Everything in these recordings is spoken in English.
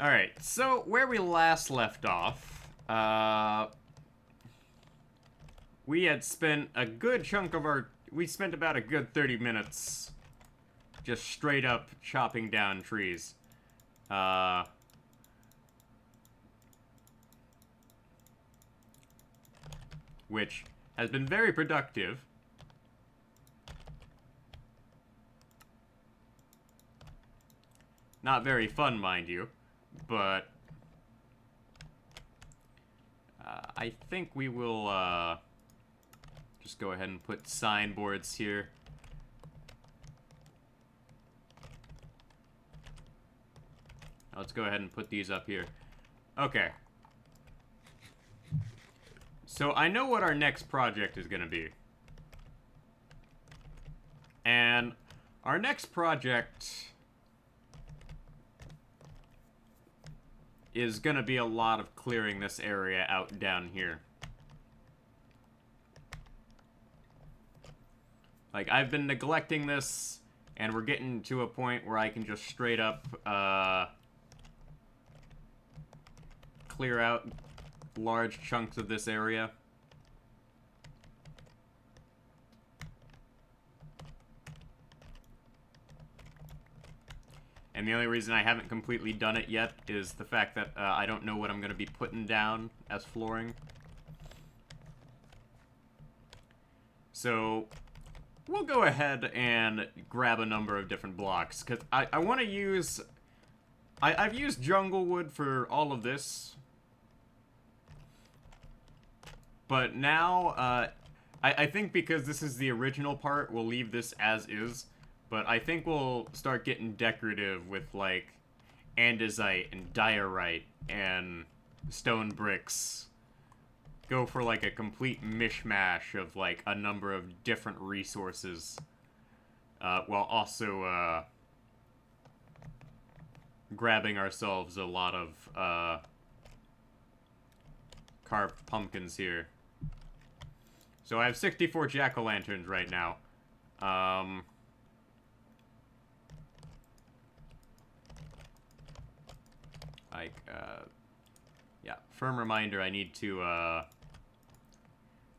Alright, so where we last left off, we had spent a good chunk of our... We spent about a good 30 minutes just straight up chopping down trees. Uh, which has been very productive. Not very fun, mind you, but I think we will just go ahead and put signboards here. Let's go ahead and put these up here. Okay. So I know what our next project is going to be. And our next project is going to be a lot of clearing this area out down here. Like, I've been neglecting this, and we're getting to a point where I can just straight up, clear out large chunks of this area. And the only reason I haven't completely done it yet is the fact that I don't know what I'm going to be putting down as flooring. So we'll go ahead and grab a number of different blocks, because I want to use... I've used jungle wood for all of this. But now, I think because this is the original part, we'll leave this as is. But I think we'll start getting decorative with, like, andesite and diorite and stone bricks. Go for, like, a complete mishmash of, like, a number of different resources. While also, grabbing ourselves a lot of, carved pumpkins here. So I have 64 jack-o'-lanterns right now. Like, yeah, firm reminder I need to,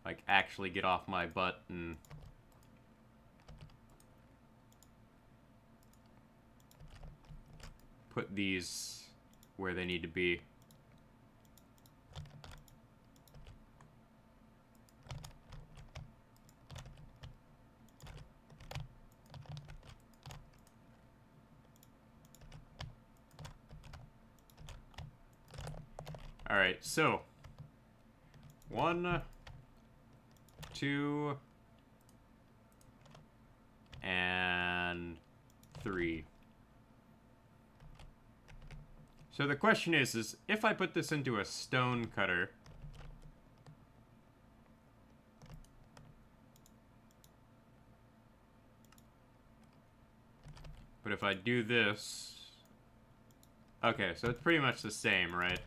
like, actually get off my butt and put these where they need to be. Alright, so 1, 2, and 3. So the question is if I put this into a stone cutter, but if I do this, okay, so it's pretty much the same, right?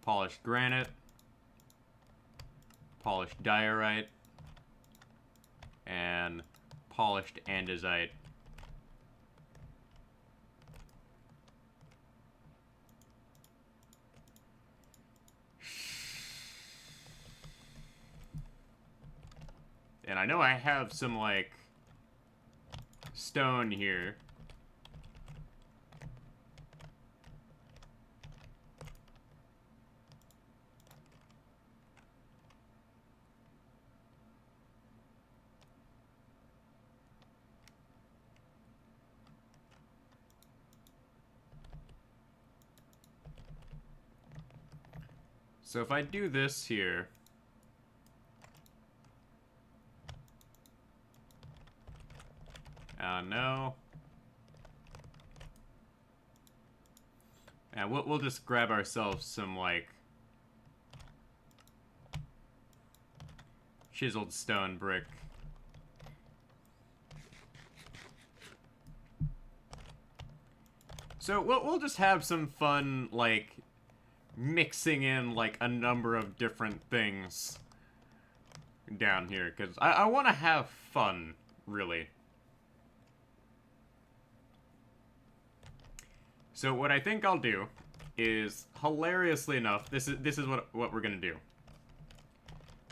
Polished granite, polished diorite, and polished andesite. And I know I have some, like, stone here. So if I do this here, no. And we'll just grab ourselves some, like, chiseled stone brick. So we'll just have some fun, like, mixing in, like, a number of different things down here, because I want to have fun, really. So what I think I'll do is, hilariously enough, this is what we're gonna do.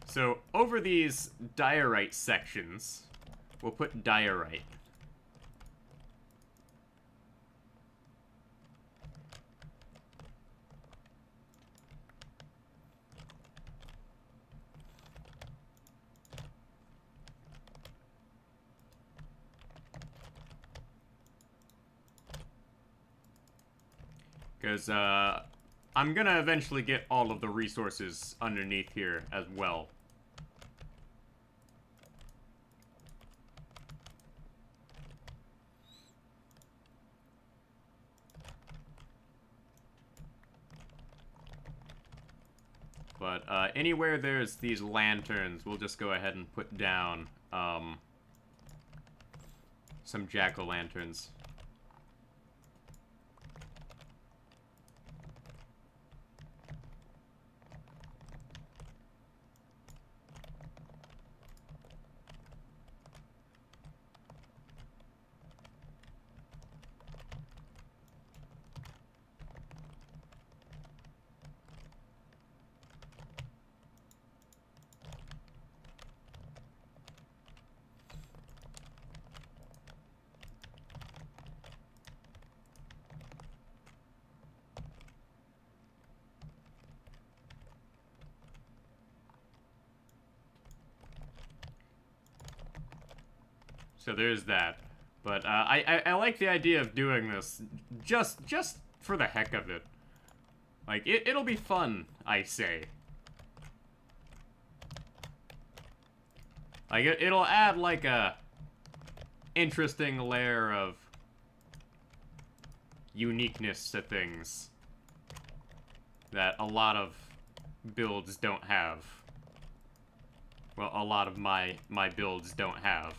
So over these diorite sections, we'll put diorite. Because, I'm gonna eventually get all of the resources underneath here as well. But, anywhere there's these lanterns, we'll just go ahead and put down, some jack-o'-lanterns. So there's that. But I like the idea of doing this just for the heck of it. Like, it'll be fun, I say. Like, it'll add, like, a interesting layer of uniqueness to things that a lot of builds don't have. Well, a lot of my builds don't have.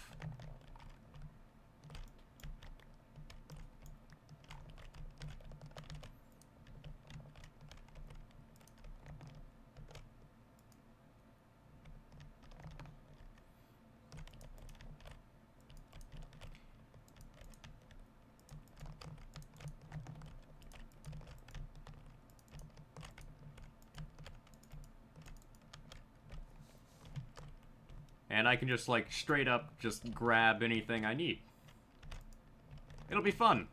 And I can just, like, straight up just grab anything I need. It'll be fun.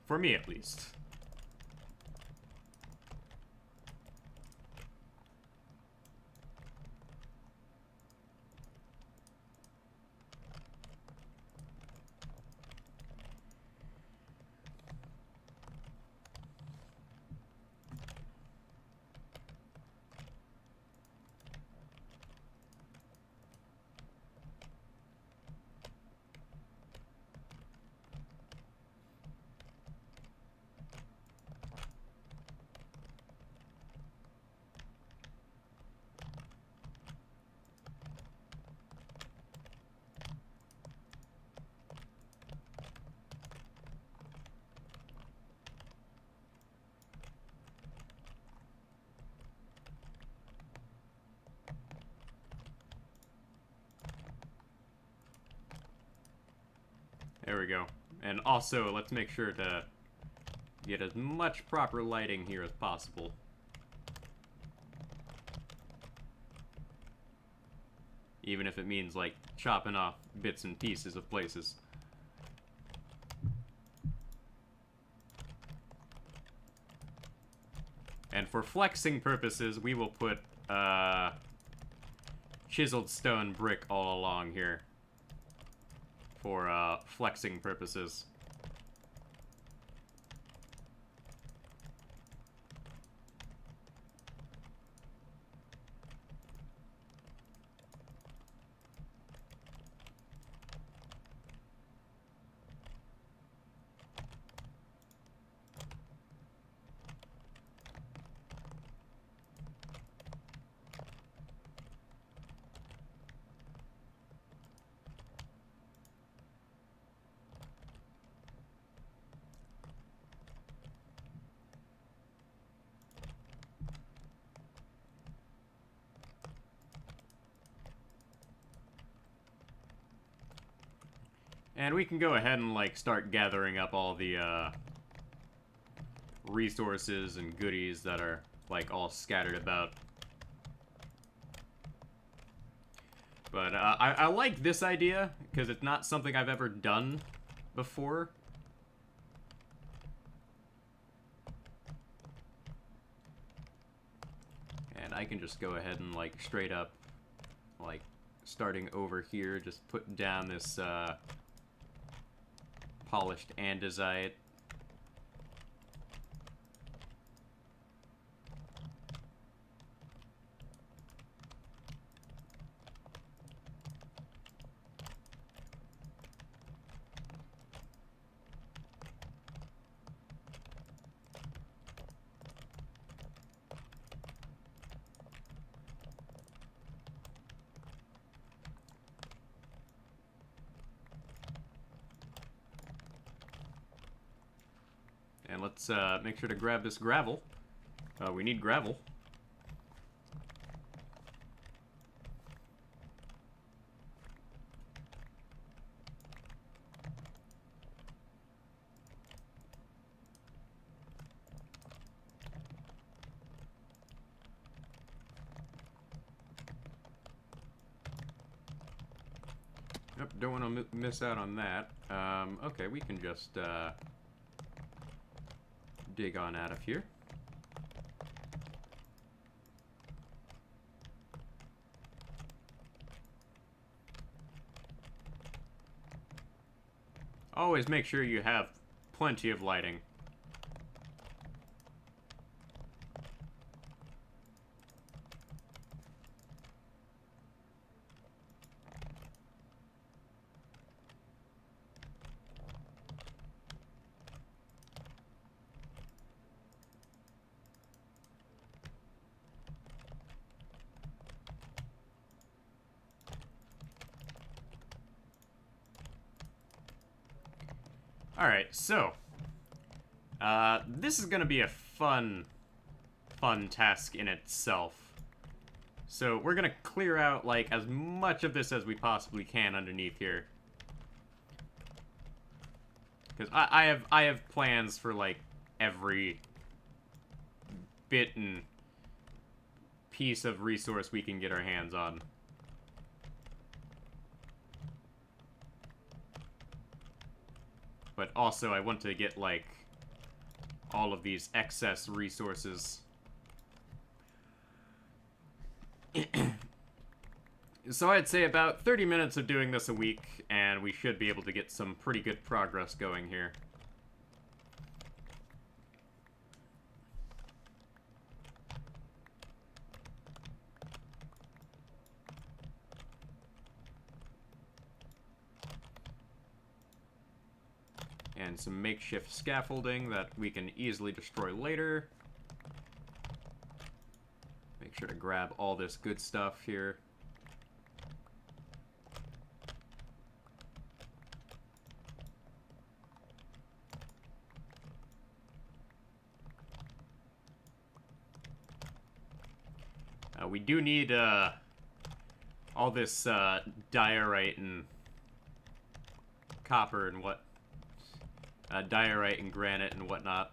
For me, at least. There we go. And also, let's make sure to get as much proper lighting here as possible. Even if it means, like, chopping off bits and pieces of places. And for flexing purposes, we will put, chiseled stone brick all along here. For, flexing purposes. And we can go ahead and, like, start gathering up all the, resources and goodies that are, like, all scattered about. But, I like this idea, because it's not something I've ever done before. And I can just go ahead and, like, straight up, like, starting over here, just put down this, polished andesite. And let's make sure to grab this gravel. We need gravel. Yep, don't want to miss out on that. Okay, we can just dig on out of here. Always make sure you have plenty of lighting. Alright, so, this is gonna be a fun task in itself. So, we're gonna clear out, like, as much of this as we possibly can underneath here. Because I have plans for, like, every bit and piece of resource we can get our hands on. But also, I want to get, like, all of these excess resources. So I'd say about 30 minutes of doing this a week, and we should be able to get some pretty good progress going here. And some makeshift scaffolding that we can easily destroy later. Make sure to grab all this good stuff here. We do need all this diorite and copper and diorite and granite and whatnot.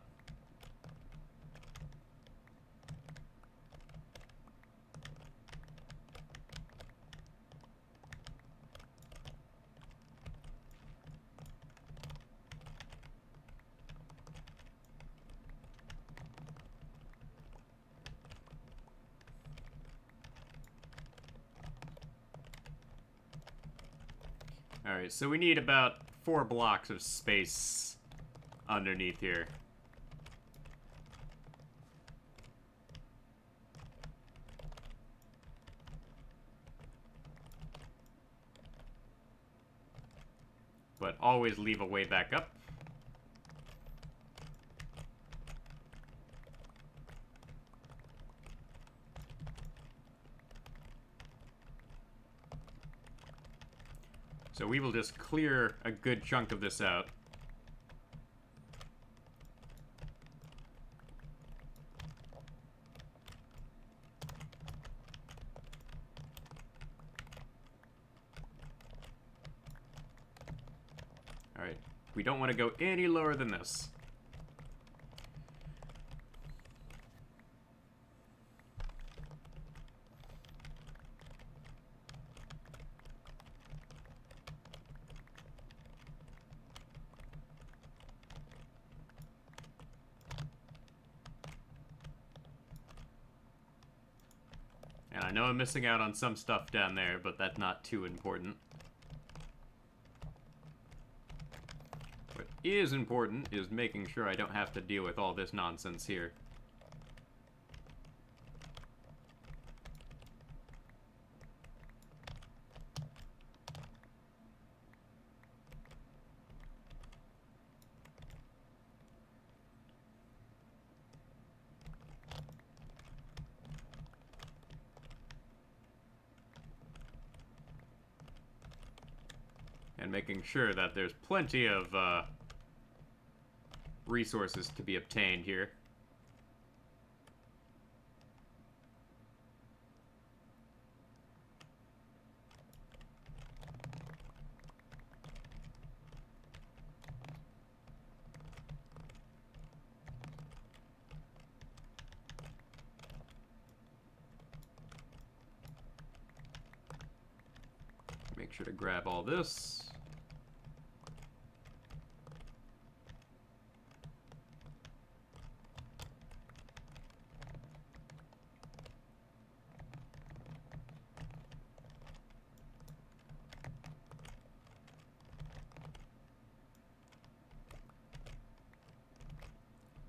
Alright, so we need about 4 blocks of space underneath here. But always leave a way back up. So we will just clear a good chunk of this out. Alright. We don't want to go any lower than this. And I know I'm missing out on some stuff down there, but that's not too important. What is important is making sure I don't have to deal with all this nonsense here. And making sure that there's plenty of resources to be obtained here. Make sure to grab all this.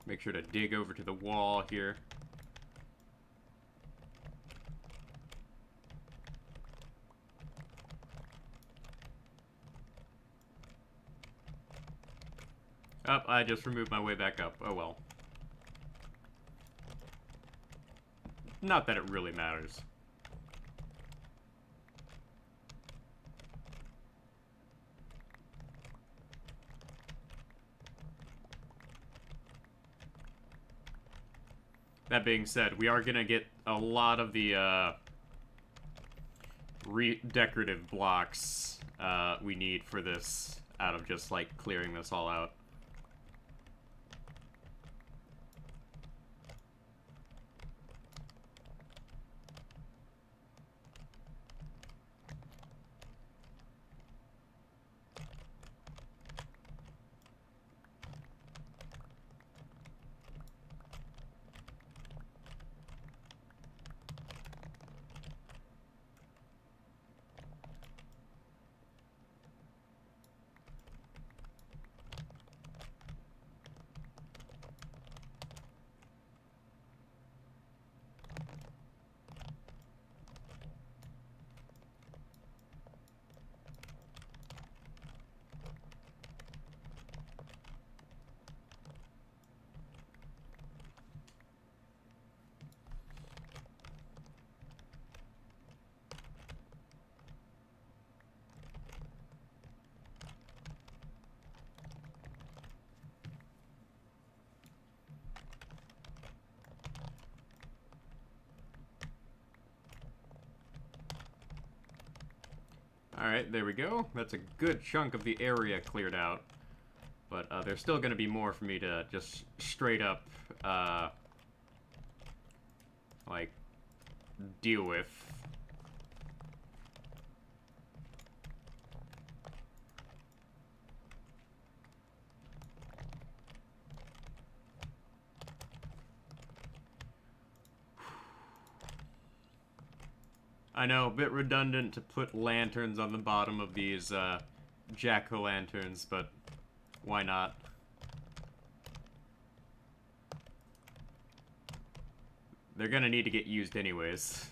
Make sure to dig over to the wall here. Oh, I just removed my way back up. Oh well. Not that it really matters. That being said, we are gonna get a lot of the decorative blocks we need for this out of just like clearing this all out. Alright, there we go. That's a good chunk of the area cleared out. But there's still going to be more for me to just straight up, like, deal with. I know, a bit redundant to put lanterns on the bottom of these jack-o'-lanterns, but why not? They're gonna need to get used anyways.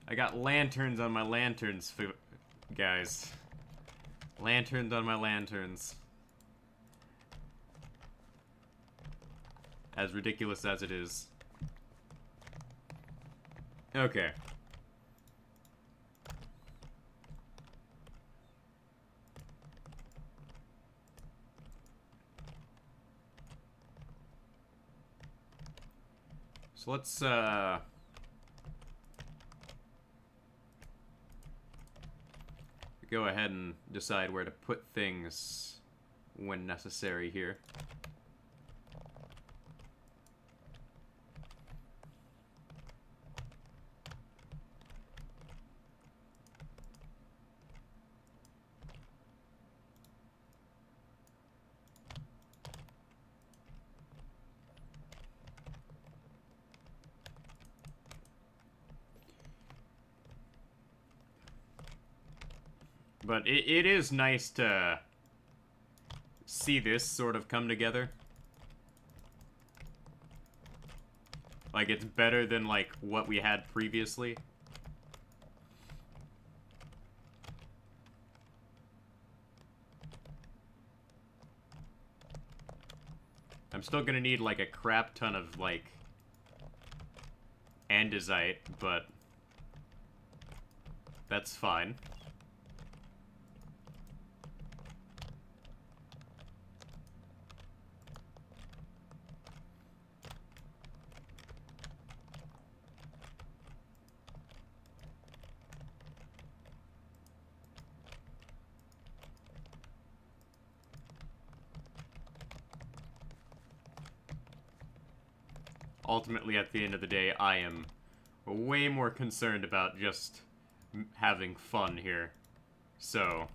I got lanterns on my lanterns, guys. Lanterns on my lanterns. As ridiculous as it is. Okay. So let's go ahead and decide where to put things when necessary here. But it is nice to see this sort of come together. Like, it's better than, like, what we had previously. I'm still gonna need, like, a crap ton of, like, andesite, but that's fine. Ultimately, at the end of the day, I am way more concerned about just having fun here. So,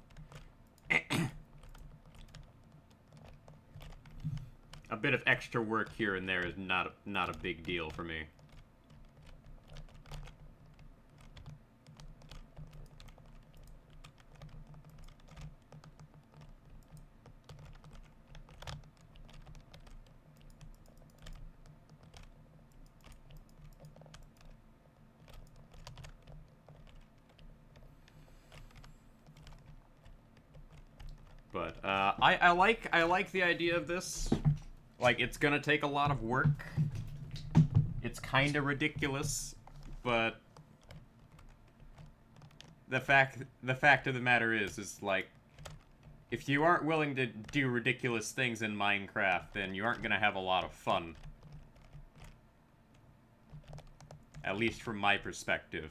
a bit of extra work here and there is not a big deal for me. But I like the idea of this. Like, it's gonna take a lot of work. It's kind of ridiculous, but the fact of the matter is like, if you aren't willing to do ridiculous things in Minecraft, then you aren't gonna have a lot of fun. At least from my perspective.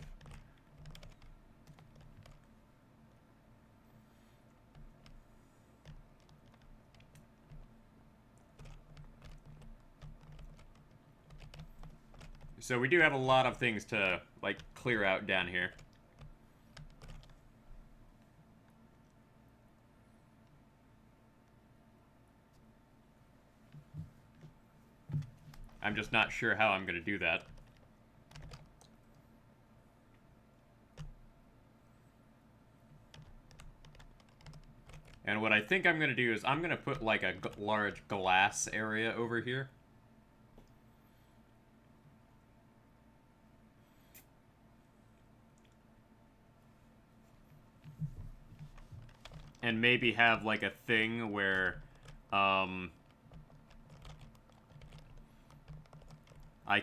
So we do have a lot of things to, like, clear out down here. I'm just not sure how I'm going to do that. And what I think I'm going to do is I'm going to put, like, a large glass area over here. And maybe have, like, a thing where, I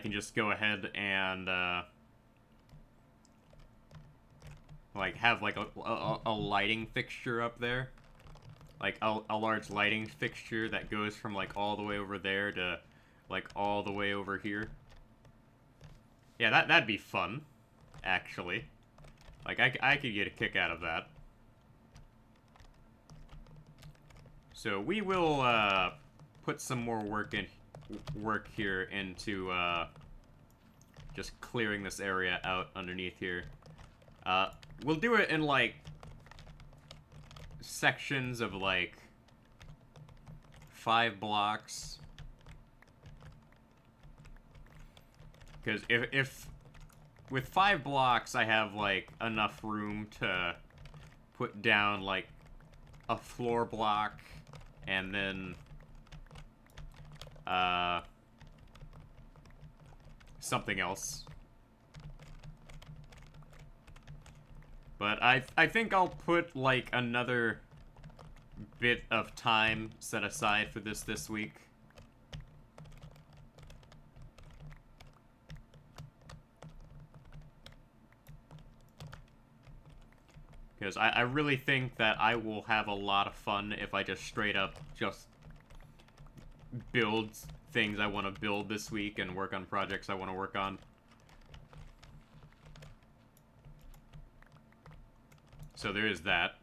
can just go ahead and, like, have, like, a lighting fixture up there. Like, a large lighting fixture that goes from, like, all the way over there to, like, all the way over here. Yeah, that'd be fun, actually. Like, I could get a kick out of that. So we will put some more work here into just clearing this area out underneath here. We'll do it in, like, sections of, like, 5 blocks. Because if with 5 blocks I have, like, enough room to put down, like, a floor block and then something else. But I think I'll put, like, another bit of time set aside for this week. Because I really think that I will have a lot of fun if I just straight up just build things I want to build this week and work on projects I want to work on. So there is that.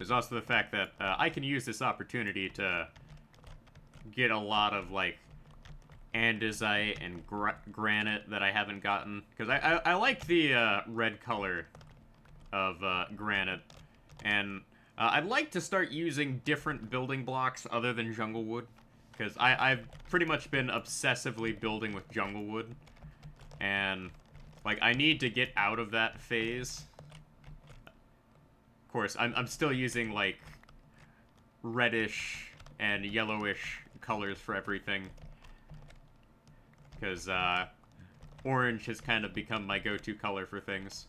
There's also the fact that I can use this opportunity to get a lot of, like, andesite and granite that I haven't gotten. Because I like the red color of granite. And I'd like to start using different building blocks other than jungle wood. Because I've pretty much been obsessively building with jungle wood. And, like, I need to get out of that phase. Of course, I'm still using, like, reddish and yellowish colors for everything. Because, orange has kind of become my go-to color for things.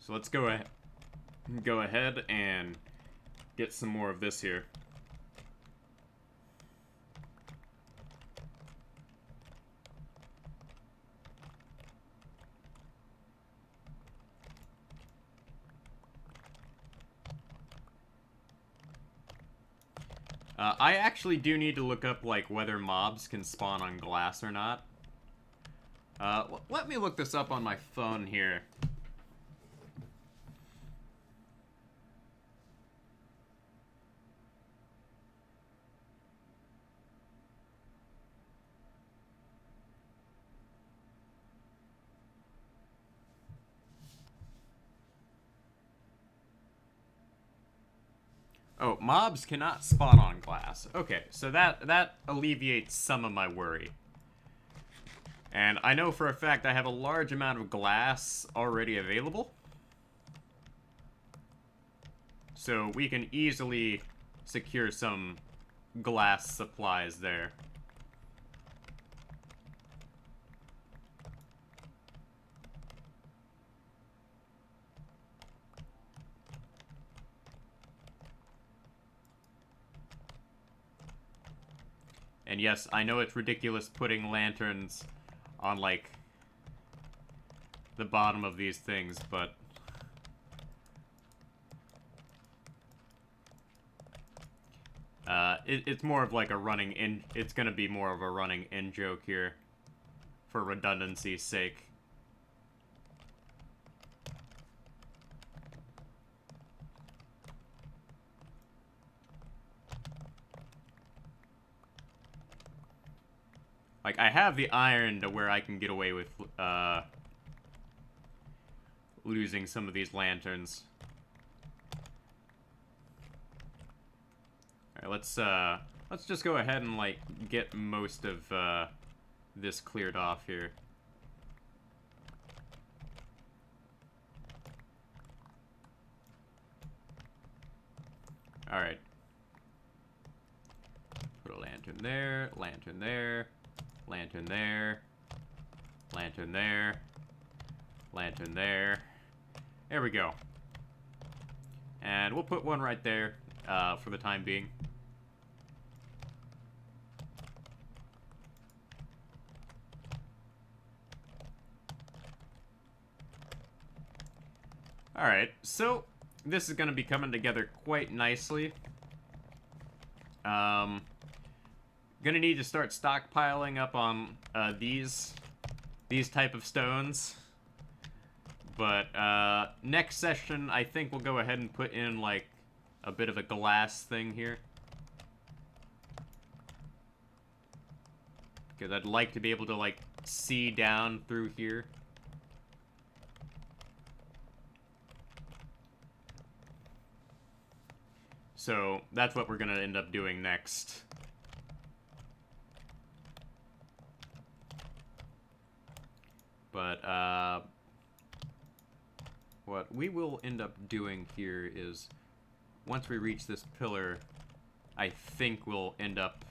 So let's go ahead and get some more of this here. I actually do need to look up, like, whether mobs can spawn on glass or not. Let me look this up on my phone here. Oh, mobs cannot spawn on glass. Okay, so that alleviates some of my worry. And I know for a fact I have a large amount of glass already available. So we can easily secure some glass supplies there. And yes, I know it's ridiculous putting lanterns on, like, the bottom of these things, but it's more of like a running in. It's gonna be more of a running in joke here, for redundancy's sake. Like, I have the iron to where I can get away with, losing some of these lanterns. Alright, let's just go ahead and, like, get most of, this cleared off here. Alright. Put a lantern there, lantern there. Lantern there. Lantern there. Lantern there. There we go. And we'll put one right there for the time being. Alright, so this is going to be coming together quite nicely. Gonna need to start stockpiling up on these type of stones. But next session, I think we'll go ahead and put in, like, a bit of a glass thing here. Because I'd like to be able to, like, see down through here. So that's what we're gonna end up doing next. But, what we will end up doing here is, once we reach this pillar, I think we'll end up,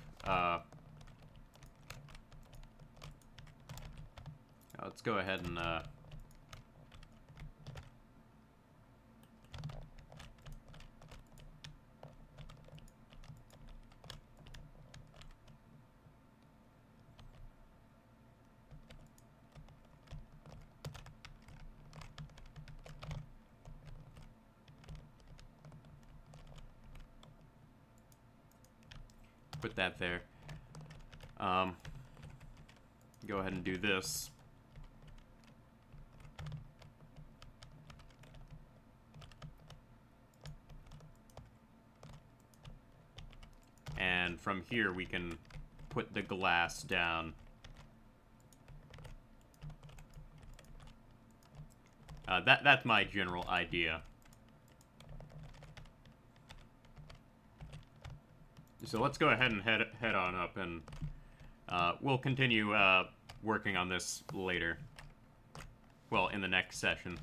let's go ahead and, put that there. Go ahead and do this. And from here we can put the glass down. That's my general idea. So let's go ahead and head on up, and we'll continue working on this later. Well, in the next session.